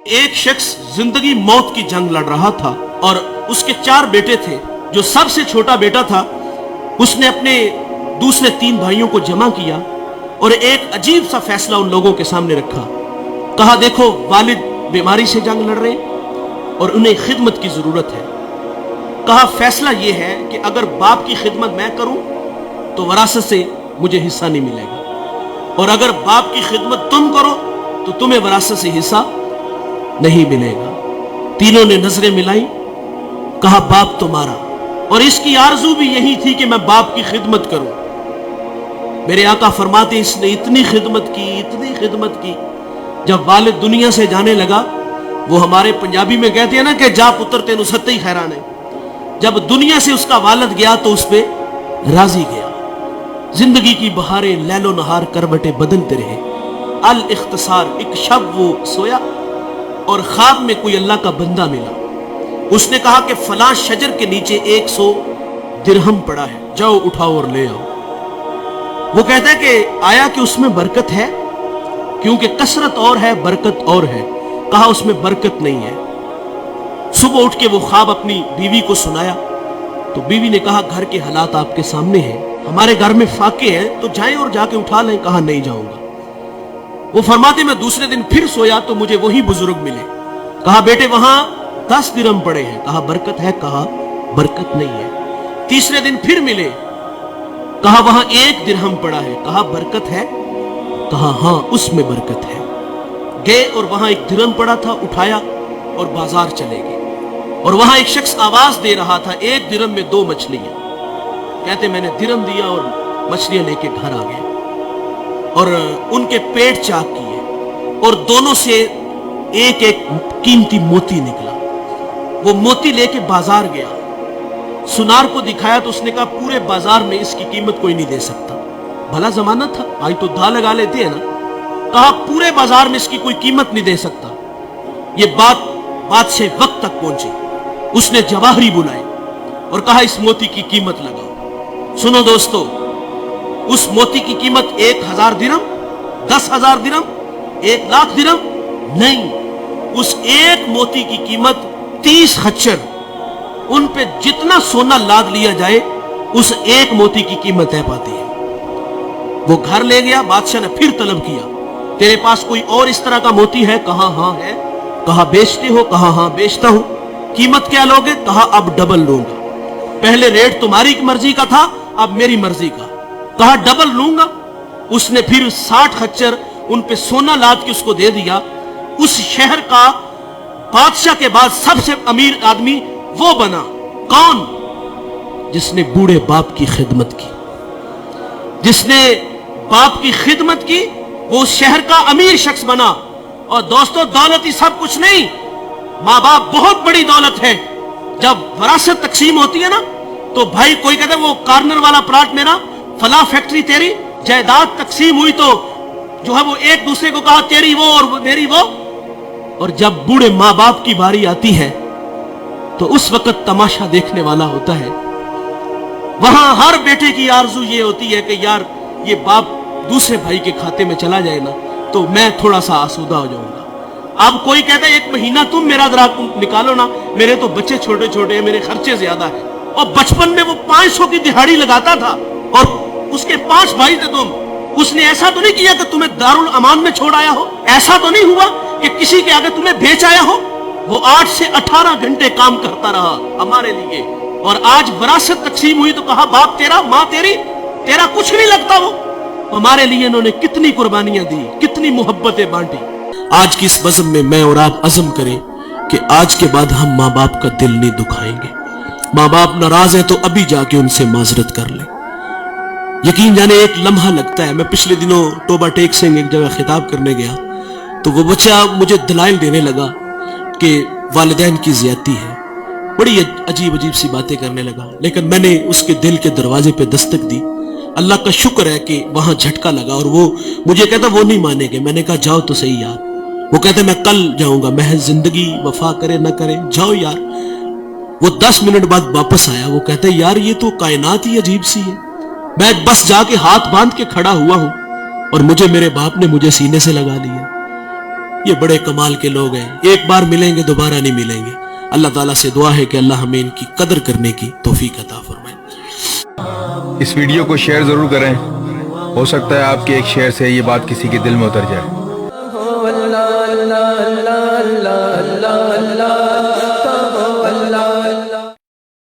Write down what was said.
ایک شخص زندگی موت کی جنگ لڑ رہا تھا اور اس کے 4 بیٹے تھے. جو سب سے چھوٹا بیٹا تھا اس نے اپنے دوسرے 3 بھائیوں کو جمع کیا اور ایک عجیب سا فیصلہ ان لوگوں کے سامنے رکھا. کہا دیکھو والد بیماری سے جنگ لڑ رہے ہیں اور انہیں خدمت کی ضرورت ہے. کہا فیصلہ یہ ہے کہ اگر باپ کی خدمت میں کروں تو وراثت سے مجھے حصہ نہیں ملے گا، اور اگر باپ کی خدمت تم کرو تو تمہیں وراثت سے حصہ نہیں ملے گا. تینوں نے نظریں ملائی. کہا باپ تمہارا، اور اس کی آرزو بھی یہی تھی کہ میں باپ کی خدمت کروں. میرے آقا فرماتے اس نے اتنی خدمت کی جب والد دنیا سے جانے لگا. وہ ہمارے پنجابی میں کہتے ہیں نا کہ جا پتر تینوں ستّے ہی خیران ہے. جب دنیا سے اس کا والد گیا تو اس پہ راضی گیا. زندگی کی بہاریں لیل و نہار کروٹیں بدلتے رہے. الاختصار، ایک شب وہ سویا اور خواب میں کوئی اللہ کا بندہ ملا. اس نے کہا کہ فلاں شجر کے نیچے 100 درہم پڑا ہے، جاؤ اٹھاؤ اور لے آؤ. وہ کہتا ہے کہ آیا کہ اس میں برکت ہے؟ کیونکہ کثرت اور ہے برکت اور ہے. کہا اس میں برکت نہیں ہے. صبح اٹھ کے وہ خواب اپنی بیوی کو سنایا تو بیوی نے کہا گھر کے حالات آپ کے سامنے ہیں، ہمارے گھر میں فاقے ہیں، تو جائیں اور جا کے اٹھا لیں. کہا نہیں جاؤں گا. وہ فرماتے میں دوسرے دن پھر سویا تو مجھے وہی بزرگ ملے. کہا بیٹے وہاں 10 درہم پڑے ہیں. کہا برکت ہے؟ کہا برکت نہیں ہے. تیسرے دن پھر ملے. کہا وہاں 1 درہم پڑا ہے. کہا برکت ہے؟ کہا ہاں اس میں برکت ہے. گئے اور وہاں 1 درہم پڑا تھا، اٹھایا اور بازار چلے گئے. اور وہاں ایک شخص آواز دے رہا تھا 1 درہم میں 2 مچھلیاں. کہتے میں نے درہم دیا اور مچھلیاں لے کے گھر آ گئے اور ان کے پیٹ چاک کیے اور دونوں سے ایک قیمتی موتی نکلا. وہ موتی لے کے بازار گیا، سنار کو دکھایا تو اس نے کہا پورے بازار میں اس کی قیمت کوئی نہیں دے سکتا. بھلا زمانہ تھا، آج تو دھا لگا لیتے ہیں نا. کہا پورے بازار میں اس کی کوئی قیمت نہیں دے سکتا. یہ بات بادشاہ وقت تک پہنچی. اس نے جواہری بلائے اور کہا اس موتی کی قیمت لگاؤ. سنو دوستو، اس موتی کی قیمت 1000 درہم، 10,000 درہم، 1,00,000 درہم نہیں. اس ایک موتی کی قیمت 30 خچر. ان پہ جتنا سونا لاد لیا جائے اس ایک موتی کی قیمت طے پاتی ہے. وہ گھر لے گیا. بادشاہ نے پھر طلب کیا تیرے پاس کوئی اور اس طرح کا موتی ہے؟ کہا ہاں ہے. کہا بیچتے ہو؟ کہا ہاں بیچتا ہوں. قیمت کیا لوگے؟ کہا اب ڈبل لوں گا. پہلے ریٹ تمہاری مرضی کا تھا، اب میری مرضی کا. کہا ڈبل لوں گا. اس نے پھر 60 خچر ان پہ سونا لاد کے اس کو دے دیا. اس شہر کا بادشاہ کے بعد سب سے امیر آدمی وہ بنا. کون؟ جس نے بوڑھے باپ کی خدمت کی. جس نے باپ کی خدمت کی وہ اس شہر کا امیر شخص بنا. اور دوستو دولت ہی سب کچھ نہیں، ماں باپ بہت بڑی دولت ہے. جب وراثت تقسیم ہوتی ہے نا تو بھائی کوئی کہتا ہے وہ کارنر والا پلاٹ میرا، فلاں فیکٹری تیری. جائیداد تقسیم ہوئی تو جو ہے وہ ایک دوسرے کو کہا تیری وہ اور میری وہ. اور جب بوڑھے ماں باپ کی باری آتی ہے تو اس وقت تماشا دیکھنے والا ہوتا ہے. وہاں ہر بیٹے کی آرزو یہ ہوتی ہے کہ یار یہ باپ دوسرے بھائی کے کھاتے میں چلا جائے نا تو میں تھوڑا سا آسودہ ہو جاؤں گا. اب کوئی کہتا ہے 1 مہینہ تم میرا ذرا نکالو نا، میرے تو بچے چھوٹے چھوٹے ہیں، میرے خرچے زیادہ ہیں. اور بچپن میں وہ 500 کی دہاڑی لگاتا تھا اور اس کے 5 بھائی تھے تم. اس نے ایسا تو نہیں کیا کہ تمہیں دارالامان میں چھوڑ آیا ہو. ایسا تو نہیں ہوا کہ کسی کے آگے تمہیں بیچ آیا ہو. وہ 8 سے 18 گھنٹے کام کرتا رہا ہمارے لیے. اور آج وراثت تقسیم ہوئی تو کہا باپ تیرا، ماں تیری، تیرا کچھ نہیں لگتا. وہ ہمارے لیے انہوں نے کتنی قربانیاں دی، کتنی محبتیں بانٹی. آج کی اس بزم میں میں اور آپ عزم کریں کہ آج کے بعد ہم ماں باپ کا دل نہیں دکھائیں گے. ماں باپ ناراض ہیں تو ابھی جا کے ان سے معذرت کر لیں. یقین جانے ایک لمحہ لگتا ہے. میں پچھلے دنوں توبہ ٹیک سنگھ ایک جگہ خطاب کرنے گیا تو وہ بچہ مجھے دلائل دینے لگا کہ والدین کی زیادتی ہے. بڑی عجیب سی باتیں کرنے لگا. لیکن میں نے اس کے دل کے دروازے پہ دستک دی. اللہ کا شکر ہے کہ وہاں جھٹکا لگا اور وہ مجھے کہتا وہ نہیں مانے گے. میں نے کہا جاؤ تو صحیح یار. وہ کہتے میں کل جاؤں گا. محض زندگی وفا کرے نہ کرے جاؤ یار. وہ 10 منٹ بعد واپس آیا. وہ کہتا ہے یار یہ تو کائنات ہی عجیب سی ہے. میں بس جا کے ہاتھ باندھ کے کھڑا ہوا ہوں اور مجھے میرے باپ نے مجھے سینے سے لگا لیا. یہ بڑے کمال کے لوگ ہیں، ایک بار ملیں گے دوبارہ نہیں ملیں گے۔ اللہ تعالیٰ سے دعا ہے کہ اللہ ہمیں ان کی قدر کرنے کی توفیق عطا فرمائے۔ اس ویڈیو کو شیئر ضرور کریں، ہو سکتا ہے آپ کے ایک شیئر سے یہ بات کسی کے دل میں اتر جائے۔